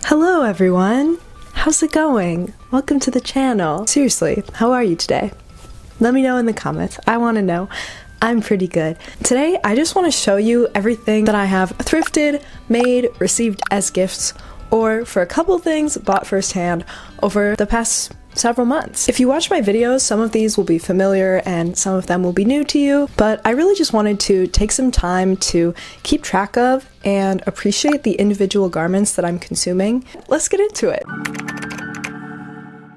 Hello everyone! How's it going? Welcome to the channel. Seriously, how are you today? Let me know in the comments. I want to know. I'm pretty good. Today, I just want to show you everything that I have thrifted, made, received as gifts, or for a couple things, bought firsthand over the past several months. If you watch my videos, some of these will be familiar and some of them will be new to you, but I really just wanted to take some time to keep track of and appreciate the individual garments that I'm consuming. Let's get into it.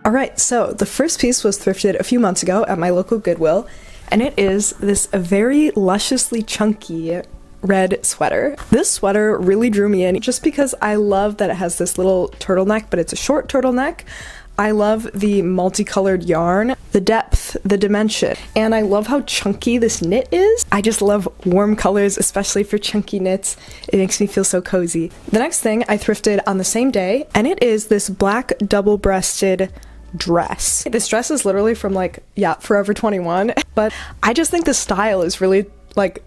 Alright, so the first piece was thrifted a few months ago at my local Goodwill, and it is this very lusciously chunky red sweater. This sweater really drew me in just because I love that it has this little turtleneck, but it's a short turtleneck. I love the multicolored yarn, the depth, the dimension, and I love how chunky this knit is. I just love warm colors, especially for chunky knits. It makes me feel so cozy. The next thing I thrifted on the same day, and it is this black double-breasted dress. This dress is literally from Forever 21, but I just think the style is really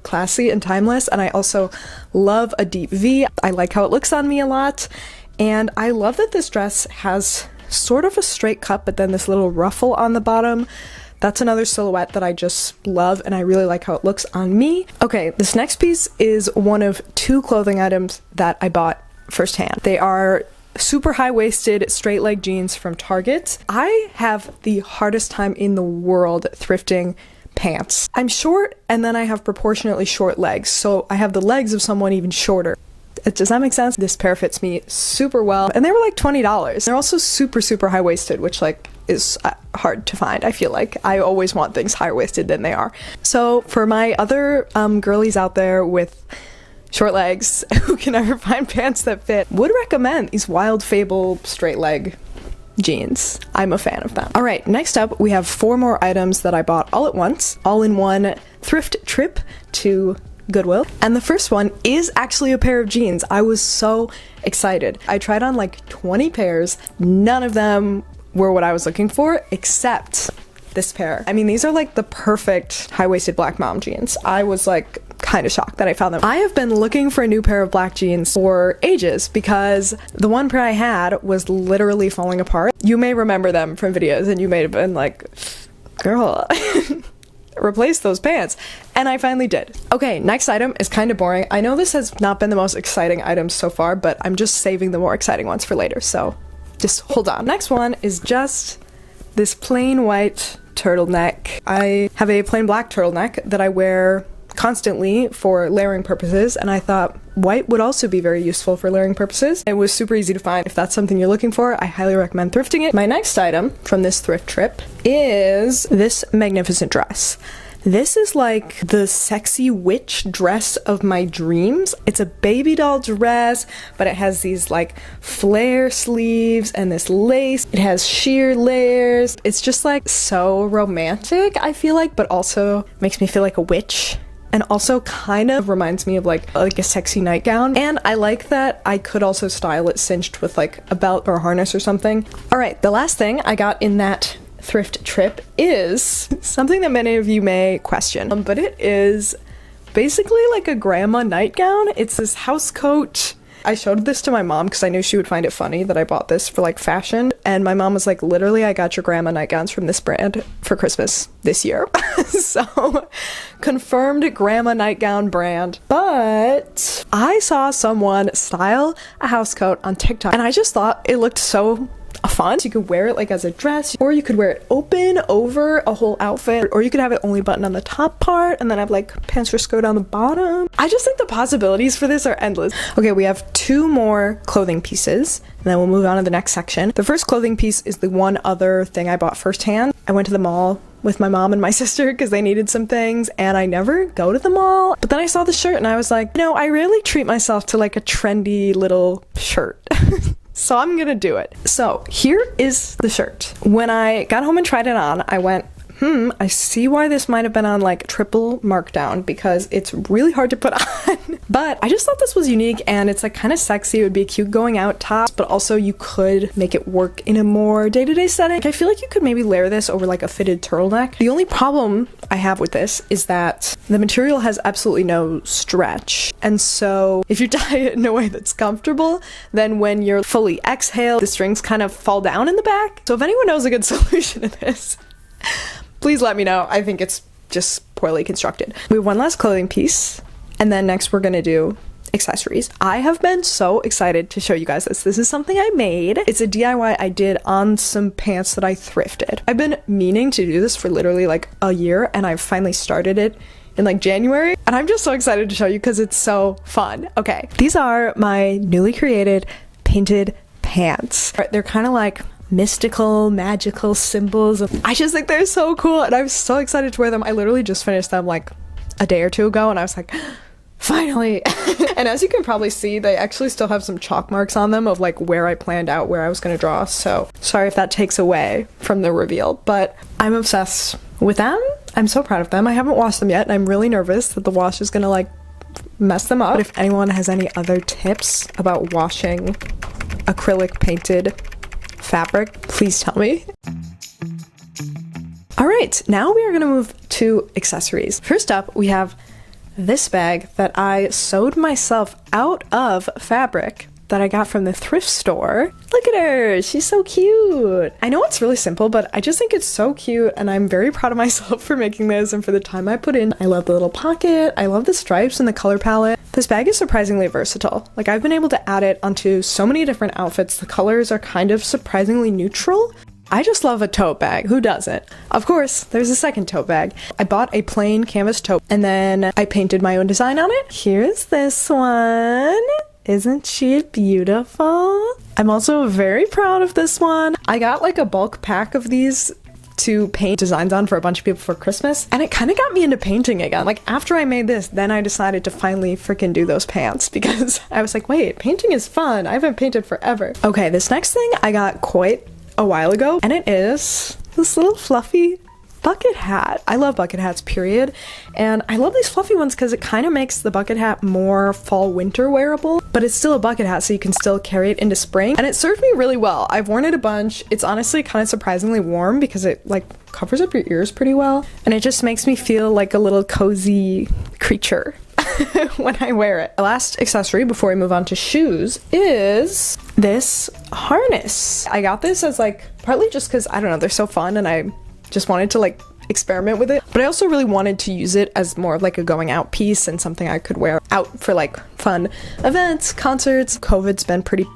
classy and timeless, and I also love a deep V. I like how it looks on me a lot, and I love that this dress has sort of a straight cut, but then this little ruffle on the bottom. That's another silhouette that I just love, and I really like how it looks on me. Okay, this next piece is one of two clothing items that I bought firsthand. They are super high-waisted straight leg jeans from Target. I have the hardest time in the world thrifting pants. I'm short, and then I have proportionately short legs, so I have the legs of someone even shorter. Does that make sense? This pair fits me super well, and they were like $20. They're also super high-waisted, which is hard to find. I feel like I always want things higher waisted than they are. So for my other girlies out there with short legs who can never find pants that fit, would recommend these Wild Fable straight leg jeans. I'm a fan of them. All right, next up we have 4 more items that I bought all at once, all in one thrift trip to Goodwill. And the first one is actually a pair of jeans. I was so excited. I tried on 20 pairs. None of them were what I was looking for, except this pair. I mean, these are the perfect high-waisted black mom jeans. I was kind of shocked that I found them. I have been looking for a new pair of black jeans for ages because the one pair I had was literally falling apart. You may remember them from videos and you may have been like, girl, replace those pants. And I finally did. Okay, next item is kind of boring. I know this has not been the most exciting items so far, but I'm just saving the more exciting ones for later, so just hold on. Next one is just this plain white turtleneck. I have a plain black turtleneck that I wear constantly for layering purposes, and I thought white would also be very useful for layering purposes. It was super easy to find. If that's something you're looking for, I highly recommend thrifting it. My next item from this thrift trip is this magnificent dress. This is the sexy witch dress of my dreams. It's a baby doll dress, but it has these flare sleeves and this lace. It has sheer layers. It's just so romantic, I feel but also makes me feel like a witch. And also kind of reminds me of a sexy nightgown. And I like that I could also style it cinched with a belt or a harness or something. All right, the last thing I got in that thrift trip is something that many of you may question, but it is basically a grandma nightgown. It's this house coat. I showed this to my mom because I knew she would find it funny that I bought this for fashion, and my mom was like, literally, I got your grandma nightgowns from this brand for Christmas this year. So confirmed grandma nightgown brand. But I saw someone style a house coat on TikTok, and I just thought it looked so fun. You could wear it as a dress, or you could wear it open over a whole outfit, or you could have it only buttoned on the top part and then have pants or skirt on the bottom. I just think the possibilities for this are endless. Okay, we have 2 more clothing pieces, and then we'll move on to the next section. The first clothing piece is the one other thing I bought firsthand. I went to the mall with my mom and my sister because they needed some things, and I never go to the mall. But then I saw the shirt and I was like, I really treat myself to a trendy little shirt. So I'm gonna do it. So here is the shirt. When I got home and tried it on, I went, I see why this might have been on like triple markdown because it's really hard to put on. But I just thought this was unique and it's like kind of sexy. It would be a cute going out top, but also you could make it work in a more day-to-day setting. Like, I feel like you could maybe layer this over like a fitted turtleneck. The only problem I have with this is that the material has absolutely no stretch. And so if you tie it in a way that's comfortable, then when you're fully exhale, the strings kind of fall down in the back. So if anyone knows a good solution to this, please let me know. I think it's just poorly constructed. We have one last clothing piece, and then next we're gonna do accessories. I have been so excited to show you guys this. This is something I made. It's a DIY I did on some pants that I thrifted. I've been meaning to do this for literally like a year, and I've finally started it in like January, and I'm just so excited to show you because it's so fun. Okay, these are my newly created painted pants. They're kind of like mystical, magical symbols. I just think they're so cool, and I'm so excited to wear them. I literally just finished them like a day or two ago, and I was like, finally. And as you can probably see, they actually still have some chalk marks on them of like where I planned out where I was gonna draw, so sorry if that takes away from the reveal, but I'm obsessed with them. I'm so proud of them. I haven't washed them yet, and I'm really nervous that the wash is gonna like mess them up. But if anyone has any other tips about washing acrylic painted fabric, please tell me. All right, now we are gonna move to accessories. First up, we have this bag that I sewed myself out of fabric that I got from the thrift store. Look at her, she's so cute. I know it's really simple, but I just think it's so cute, and I'm very proud of myself for making this and for the time I put in. I love the little pocket, I love the stripes and the color palette. This bag is surprisingly versatile. Like, I've been able to add it onto so many different outfits. The colors are kind of surprisingly neutral. I just love a tote bag. Who doesn't? Of course, there's a second tote bag. I bought a plain canvas tote, and then I painted my own design on it. Here's this one. Isn't she beautiful? I'm also very proud of this one. I got like a bulk pack of these to paint designs on for a bunch of people for Christmas, and it kind of got me into painting again. Like, after I made this, then I decided to finally freaking do those pants because I was like, wait, painting is fun. I haven't painted forever. Okay, this next thing I got quite a while ago, and it is this little fluffy bucket hat. I love bucket hats, period, and I love these fluffy ones because it kind of makes the bucket hat more fall winter wearable, but it's still a bucket hat, so you can still carry it into spring, and it served me really well. I've worn it a bunch. It's honestly kind of surprisingly warm because it like covers up your ears pretty well, and it just makes me feel like a little cozy creature when I wear it. The last accessory before we move on to shoes is this harness. I got this as like partly just because, I don't know, they're so fun and I just wanted to like experiment with it, but I also really wanted to use it as more of like a going out piece and something I could wear out for like fun events, concerts. COVID's been pretty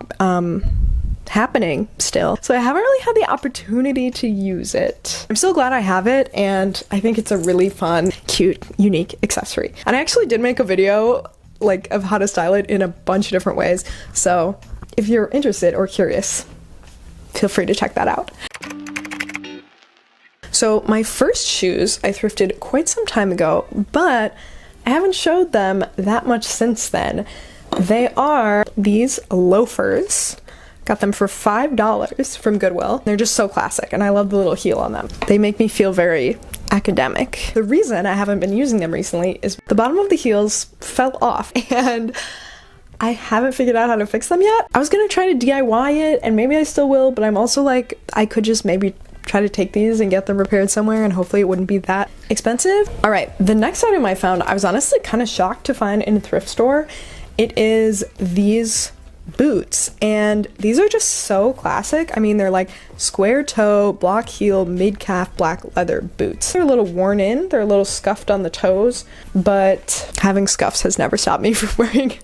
happening still, so I haven't really had the opportunity to use it. I'm still glad I have it, and I think it's a really fun, cute, unique accessory. And I actually did make a video like of how to style it in a bunch of different ways, so if you're interested or curious, feel free to check that out. So my first shoes I thrifted quite some time ago, but I haven't showed them that much since then. They are these loafers. Got them for $5 from Goodwill. They're just so classic, and I love the little heel on them. They make me feel very academic. The reason I haven't been using them recently is the bottom of the heels fell off, and I haven't figured out how to fix them yet. I was gonna try to DIY it, and maybe I still will, but I'm also like, I could just maybe try to take these and get them repaired somewhere, and hopefully it wouldn't be that expensive. All right, the next item I found, I was honestly kind of shocked to find in a thrift store. It is these boots, and these are just so classic. I mean, they're like square toe, block heel, mid-calf black leather boots. They're a little worn in, they're a little scuffed on the toes, but having scuffs has never stopped me from wearing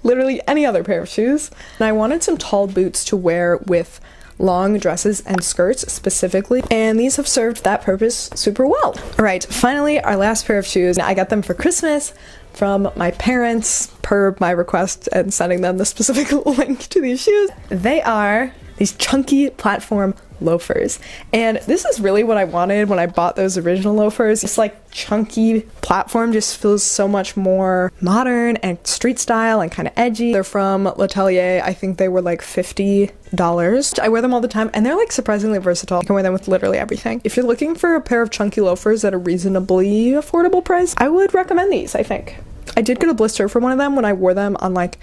literally any other pair of shoes. And I wanted some tall boots to wear with long dresses and skirts specifically, and these have served that purpose super well. All right, finally, our last pair of shoes. I got them for Christmas from my parents per my request and sending them the specific link to these shoes. They are these chunky platform loafers. And this is really what I wanted when I bought those original loafers. It's like chunky platform just feels so much more modern and street style and kind of edgy. They're from L'Atelier. I think they were like $50. I wear them all the time and they're like surprisingly versatile. You can wear them with literally everything. If you're looking for a pair of chunky loafers at a reasonably affordable price, I would recommend these, I think. I did get a blister from one of them when I wore them on like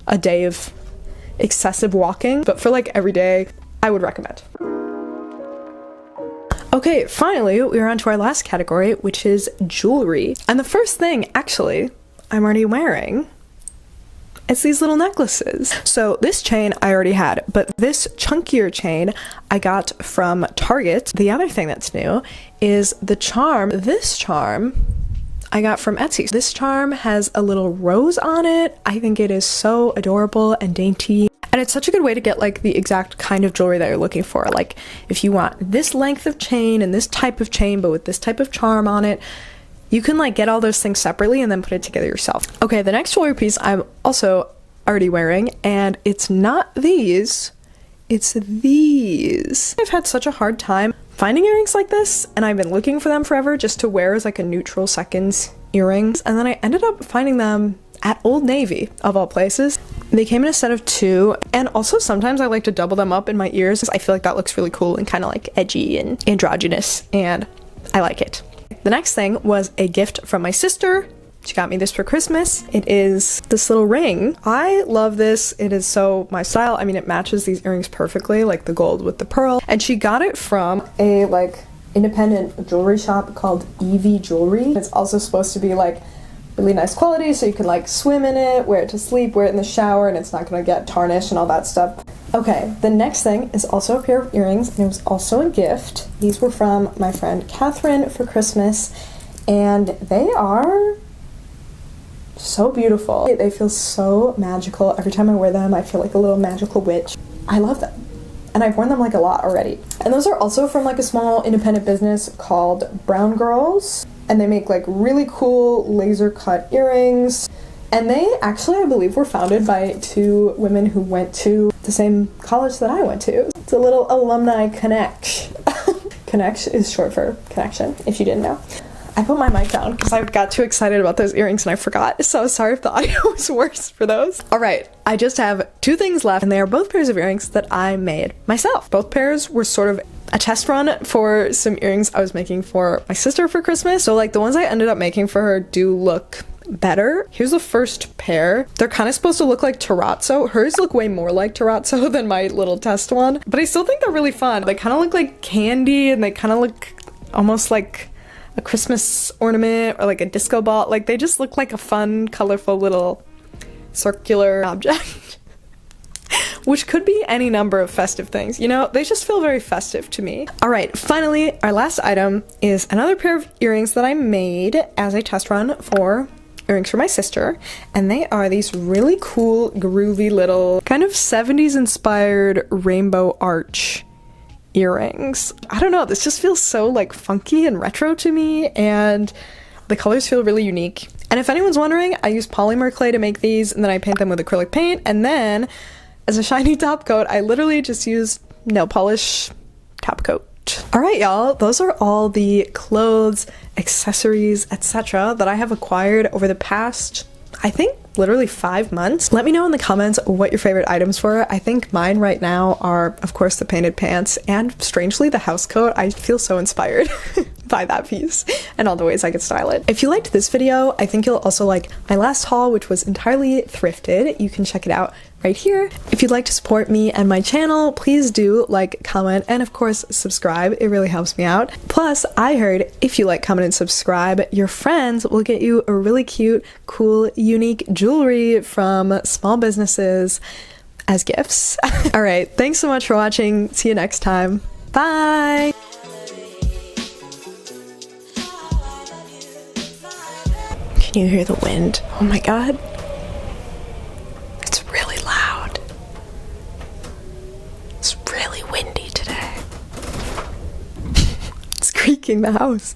a day of excessive walking, but for like every day, I would recommend. Okay, finally, we're on to our last category, which is jewelry. And the first thing, actually, I'm already wearing, it's these little necklaces. So this chain I already had, but this chunkier chain I got from Target. The other thing that's new is the charm. This charm I got from Etsy. This charm has a little rose on it. I think it is so adorable and dainty. And it's such a good way to get like the exact kind of jewelry that you're looking for. Like if you want this length of chain and this type of chain, but with this type of charm on it, you can like get all those things separately and then put it together yourself. Okay, the next jewelry piece I'm also already wearing, and it's not these, it's these. I've had such a hard time finding earrings like this, and I've been looking for them forever just to wear as like a neutral seconds earrings. And then I ended up finding them at Old Navy, of all places. They came in a set of 2, and also sometimes I like to double them up in my ears because I feel like that looks really cool and kind of like edgy and androgynous, and I like it. The next thing was a gift from my sister. She got me this for Christmas. It is this little ring. I love this. It is so my style. I mean, it matches these earrings perfectly, like the gold with the pearl. And she got it from a like independent jewelry shop called Evie Jewelry. It's also supposed to be like really nice quality, so you can like swim in it, wear it to sleep, wear it in the shower, and it's not gonna get tarnished and all that stuff. Okay, the next thing is also a pair of earrings, and it was also a gift. These were from my friend Catherine for Christmas, and they are so beautiful. They feel so magical. Every time I wear them, I feel like a little magical witch. I love them. And I've worn them like a lot already. And those are also from like a small independent business called BRWNGRLZ. And they make like really cool laser cut earrings. And they actually, I believe, were founded by 2 women who went to the same college that I went to. It's a little alumni connect. Connect is short for connection, if you didn't know. I put my mic down because I got too excited about those earrings and I forgot. So sorry if the audio was worse for those. All right, I just have 2 things left, and they are both pairs of earrings that I made myself. Both pairs were sort of a test run for some earrings I was making for my sister for Christmas. So like the ones I ended up making for her do look better. Here's the first pair. They're kind of supposed to look like terrazzo. Hers look way more like terrazzo than my little test one, but I still think they're really fun. They kind of look like candy, and they kind of look almost like a Christmas ornament or like a disco ball. Like they just look like a fun, colorful little circular object. Which could be any number of festive things. You know, they just feel very festive to me. All right, finally, our last item is another pair of earrings that I made as a test run for earrings for my sister. And they are these really cool, groovy little kind of 70s inspired rainbow arch earrings. I don't know, this just feels so like funky and retro to me, and the colors feel really unique. And if anyone's wondering, I use polymer clay to make these, and then I paint them with acrylic paint, and then as a shiny top coat, I literally just use nail polish top coat. All right, y'all, those are all the clothes, accessories, etc. that I have acquired over the past, I think, literally 5 months. Let me know in the comments what your favorite items were. I think mine right now are, of course, the painted pants and, strangely, the house coat. I feel so inspired by that piece and all the ways I could style it. If you liked this video, I think you'll also like my last haul, which was entirely thrifted. You can check it out right here. If you'd like to support me and my channel, please do like, comment, and of course subscribe. It really helps me out. Plus, I heard if you like, comment, and subscribe, your friends will get you a really cute, cool, unique jewelry from small businesses as gifts. All right, thanks so much for watching. See you next time. Bye! Can you hear the wind? Oh my god. It's really loud. It's really windy today. It's creaking the house.